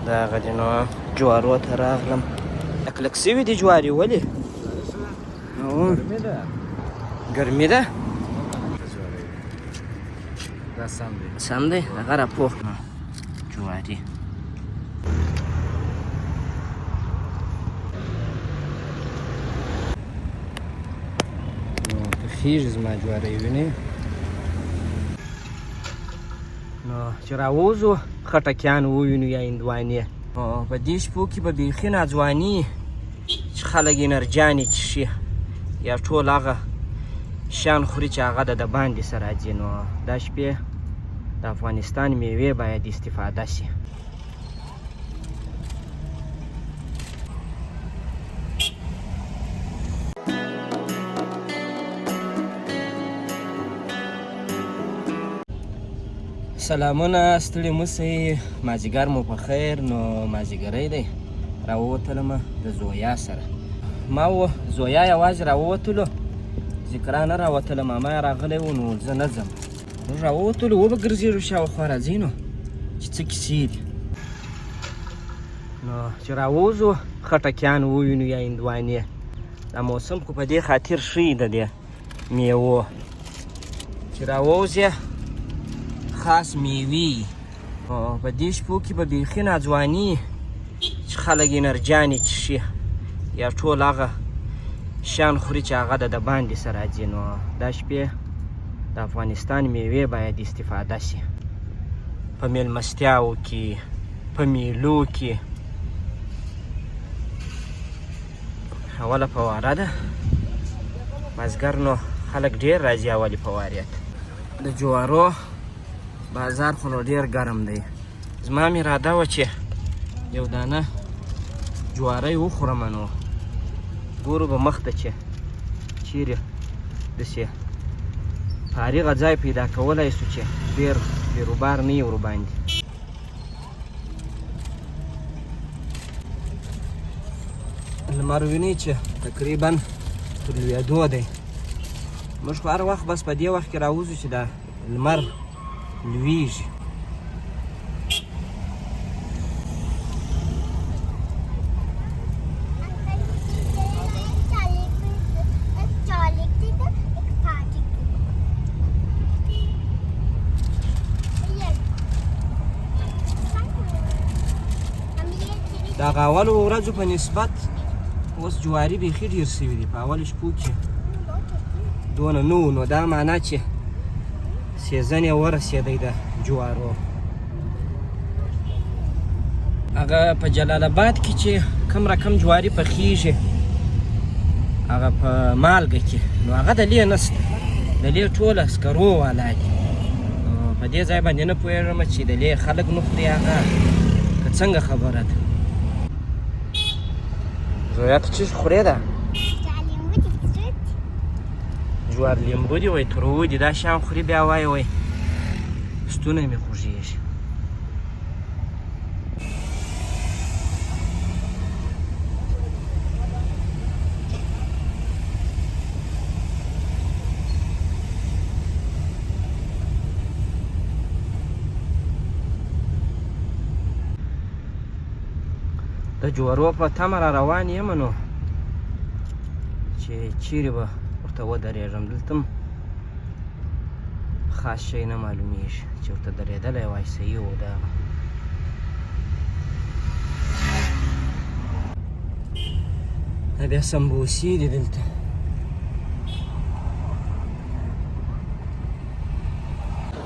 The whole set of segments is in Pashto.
دا هغه دي نو جوارو ته راغلم. کلک سوي دي جواري ولې؟ ګرمي ده؟ دا سم دی. سم دی؟ هغه راپوخ کړه جواري. پخېږي زما جواری وینې. نو چې راووځو خټکیان ووینو یا هندوانې. په دې شپو کې به بیخي ناځواني چې خلک انرجانې څښي یا ټول هغه شیان خوري چې هغه د باندې سره راځي. نو دا شپې د افغانستان میوې باید استفاده شي. سلامونه، ستړي مه شئ، مازدیګر مو په خیر. نو مازدیګری دی، راووتلم د زویا سره. ما و زویا یوازې راووتلو، ذکرا نه راوتله، ماما یې راغلی و نو زه نه ځم. موږ راووتلو وبه ګرځېږو شاوخوا راځئ نو چې څه کیسې دي. نو چې راووځو خټکیان ووینو یا هندوانې. دا موسم خو په دې خاطر ښه د دې میوو چې راووځې خاص میوې. په دې شپو کې به بیخي ناځواني چې خلک انرجانې څښي یا ټول هغه شیان خوري چې هغه د باندې سره راځي. نو دا شپې د افغانستان میوې باید استفاده شي په میلمستیاو کې، په میلو کې. اوله فواره ده مازدیګر، نو خلک ډېر راځي اولې فوارې ته. د جوارو بازار خو نو ډېر ګرم دی. زما مې اراده وه چې یو دانه جواری وخورم. نو ګورو به مخ ته چې چیرې داسې فارغه ځای پیدا کولی سو چې ډېر بیروبار نه وي ورباندې. لمر وینئ چې تقریبا تر لوېدو دی. موږ خو هر وخت بس په دې وخت کې راوځو چې دا لمر لویږي. د هغه اولو ورځو په نسبت اوس جواري بیخي ډېر سوي دي. په اولو شپو کې دونه نه وو. نو دا معنا چې سیزن یې ورسېدی د جوارو. هغه په جلال آباد کې چې کم رقم جواري پخېږي هغه په مالګه کې، نو هغه د لې نشته، د لې ټوله سکرو والا دي. په دې ځای باندې نه پوهېږم چې د لې خلک نه خوري هغه که څنګه خبره ده. زویا ته څه خورې ده؟ جوار لیمبو دي وایي، تروو دي، دا شیان خوري بیا وایي ستونی مې خوږېږي. د جوارو په تمه را روان یم نو چې چیرې به ورته ودرېږم. دلته هم خاص شی نه معلومیږي چې ورته درېدلی وای صحیح و. دا بیا سمبوسې دي دلته.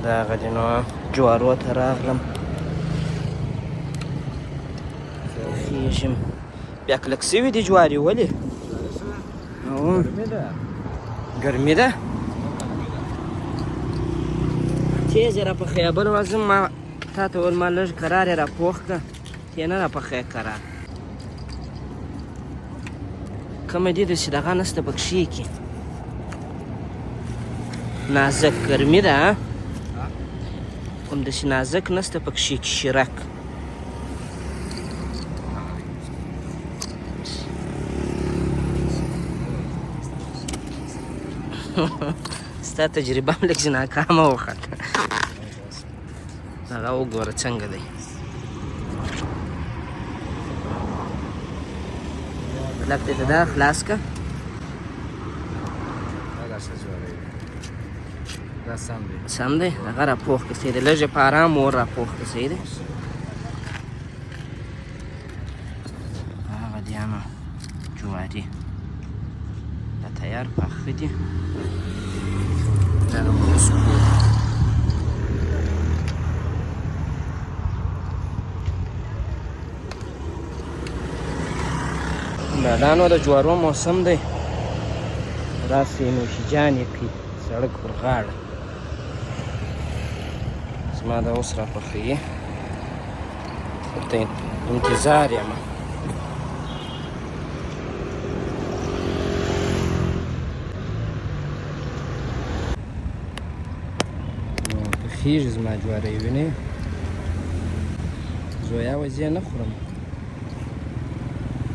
دا هغه دي نو جوارو ته راغلم. خیږم بیا کلک سوي دي جواري ولې؟ ګرمي ده؟ تیز یې راپخویه. بل ورځ ما تا ته وویل ما لږ کرار یې راپوخ کړه، ته یې نه راپخویه کرار. کومه دي داسې دغه نشته پکښې کې نازک. ګرمي ده کوم داسې نازک نشته پکښې کې شیرک. ستا تجربه هم لږ ناکامه وخته. هغه وګوره څنګه دی. لږ دې ته دا خلاص که دا ښه جوړوي دا سم دی سم دی هغه راپوخ که صحیح دی لږ یې په ارام اور راپوخ که صحیح دی هغه دي نو جواري دا تیار پاخه دي دا بسکوت دا نو د جوارو موسم دی داسې نوشیجان یې کوي سړک پر غاړه زما دا اوس راپخوي ورته انتظار یم پخېږي زما جواری وینې زویا وایي زه یې نه خورم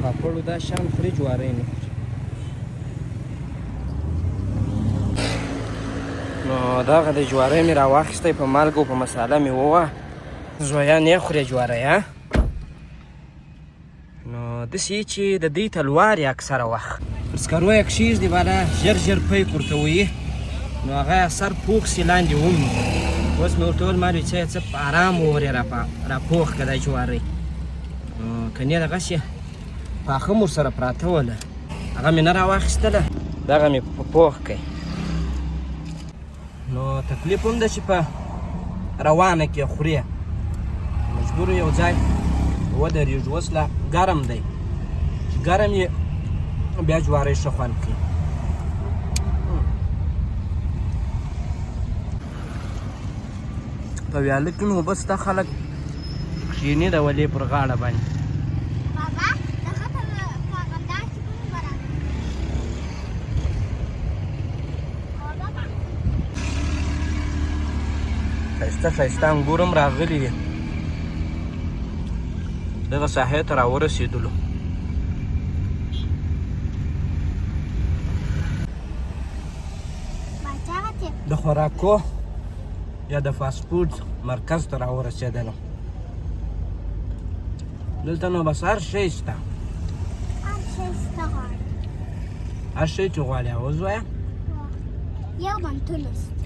پاپړو دا شان خوري جواری نه خوري نو دغه د جواری مې راواخیستی په مالګه او په مساله مې ووه زویا نه خوري جواری ها نو داسې یې چې د دوی تلوار یې اکثره وخت پر سکرو یې کښېږدي بالا ژر ژر پیک ورته ویي نو هغه سر پوخ سي لاندې ومي اوس مې ورته وویل ما ویل څه په ارام اور یې راپوخ که دا جواری نو که نه دغسې پاخه مو ورسره پراته وله هغه مې نه راواخیستله دغه مې په پوخ کوي نو تکلیف هم ده چې په روانه کې خوري مجبور یو ځای ودرېږو اوس لا ګرم دی چې ګرم یې بیا جواری ښه خوند کوي په ویاله کې مې اوبه شته خلک کښېني د ولې پر غاړه باندې ښایسته ښایسته انګور هم راغلي دي دغه ساحې ته راورسېدلو د خوراکو یا د فاست فود مرکز ته راورسېدلو دلته نو بس هر شی شته هر شی چې غواړې وزویه یا منتو نسته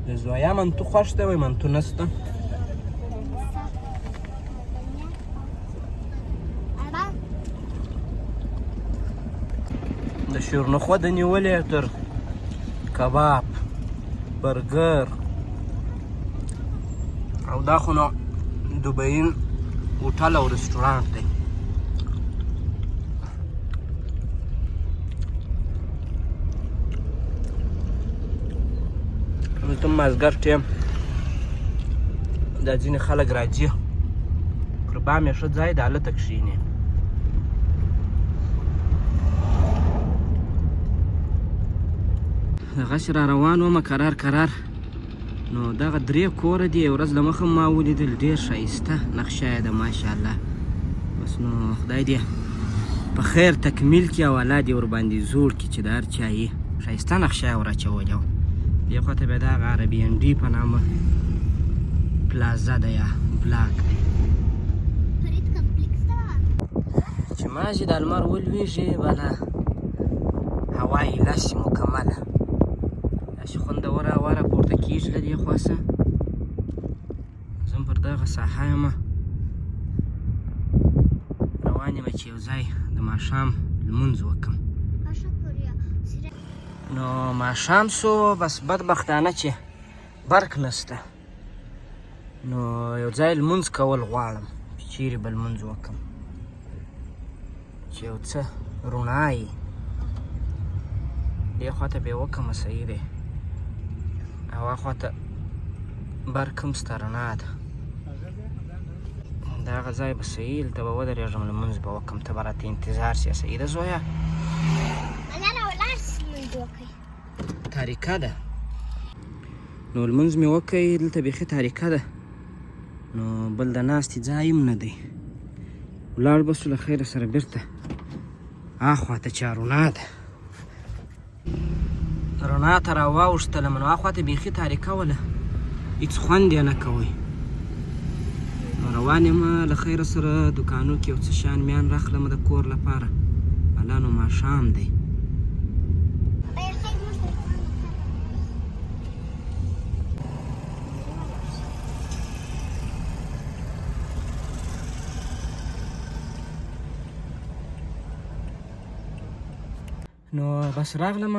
د زویا منتو خوښ دی وایي منتو نسته د شیرنخوا د نیولې تر کباب برګر او دا خو نو دوبیین هوټل او رستورانت دی دلته مازدیګر ټیم دا ځینې خلک راځي پر بام یې ښه ځای دی هلته کښېني دغسې را روان ومه کرار نو دغه 3 کوره دي یو ورځ له مخه ما ولیدل ډېر ښایسته نقشه یې ده ماشاءالله بس نو خدای دې په خیر تکمیل کړي او الله دې ورباندې زوړ کړي چې د هر چا یې ښایسته نقشه یې وراچولې وه دې خواته بیا دغه عربي انډي په نامه پلازا ده یا بلاک دی چې مازې د لمر ولویږي بله هوا یې لاسي مکمله داسې خوندوره هوا راپورته کېږي له دې خوا څه زه هم پر دغه ساحه یم روان یم چې یو ځای د ماښام لمونځ وکړم نو ماښام سو بس بدبختانه چې برق نسته نو یو ځای لمونځ کول غواړم چې چیرې به لمونځ وکړم چې یو څه رڼا یي دې خواته به یې وکړمه صحیح دی هوا خواته برق هم شته رڼا ده دغه ځای به صحیح دلته به ودرېږم لمونځ به وکړم ته به راته انتظار سې صحیح ده زویه تاریکه ده نو لمونځ مې وکړئ دلته بیخي تاریکه ده نو بل د ناستې ځای هم نه دی ولاړ به سو له خیره سره بیرته اخواته چا رڼا ده رڼا ته راواوښتلم نو اخواته بیخي تاریکه وله هېڅ خوند یې نه کوی نو روان یم له خیره سره دوکانو کې یو څه شیان میان راخلم د کور لپاره الله نو ماښام دی. نو بس راغلم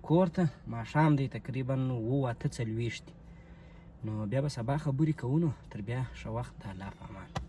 کور ته، ماښام دی تقریبا 8:40. نو بیا به سبا خبرې کوو. نو تر بیا ښه وخت. د الله په امان.